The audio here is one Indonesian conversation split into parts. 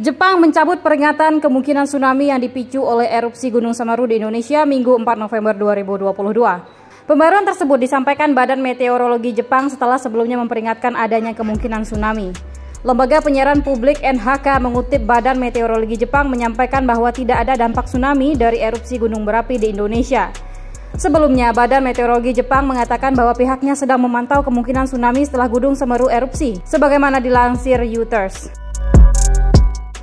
Jepang mencabut peringatan kemungkinan tsunami yang dipicu oleh erupsi Gunung Semeru di Indonesia Minggu 4 November 2022. Pembaruan tersebut disampaikan Badan Meteorologi Jepang setelah sebelumnya memperingatkan adanya kemungkinan tsunami. Lembaga Penyiaran Publik NHK mengutip Badan Meteorologi Jepang menyampaikan bahwa tidak ada dampak tsunami dari erupsi gunung berapi di Indonesia. Sebelumnya, Badan Meteorologi Jepang mengatakan bahwa pihaknya sedang memantau kemungkinan tsunami setelah Gunung Semeru erupsi, sebagaimana dilansir Reuters.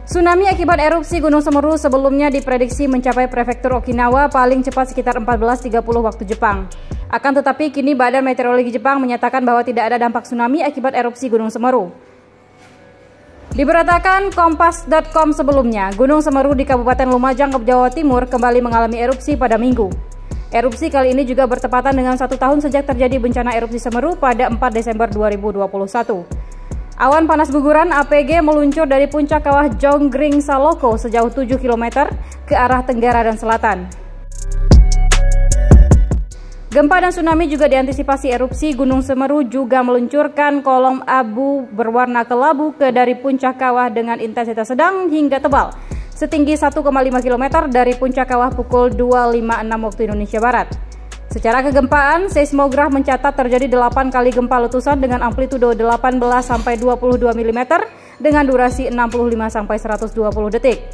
Tsunami akibat erupsi Gunung Semeru sebelumnya diprediksi mencapai prefektur Okinawa paling cepat sekitar 14.30 waktu Jepang. Akan tetapi kini Badan Meteorologi Jepang menyatakan bahwa tidak ada dampak tsunami akibat erupsi Gunung Semeru. Diberitakan Kompas.com sebelumnya, Gunung Semeru di Kabupaten Lumajang, Jawa Timur kembali mengalami erupsi pada Minggu. Erupsi kali ini juga bertepatan dengan 1 tahun sejak terjadi bencana erupsi Semeru pada 4 Desember 2021. Awan panas guguran APG meluncur dari puncak kawah Jonggring Saloko sejauh 7 km ke arah tenggara dan selatan. Gempa dan tsunami juga diantisipasi. Erupsi Gunung Semeru juga meluncurkan kolom abu berwarna kelabu dari puncak kawah dengan intensitas sedang hingga tebal, setinggi 1,5 km dari puncak kawah pukul 2.56 waktu Indonesia Barat. Secara kegempaan, seismograf mencatat terjadi 8 kali gempa letusan dengan amplitudo 18-22 mm dengan durasi 65-120 detik.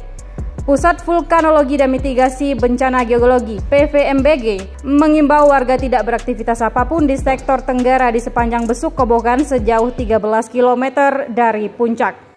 Pusat Vulkanologi dan Mitigasi Bencana Geologi (PVMBG) mengimbau warga tidak beraktivitas apapun di sektor tenggara di sepanjang Besuk Kobokan sejauh 13 km dari puncak.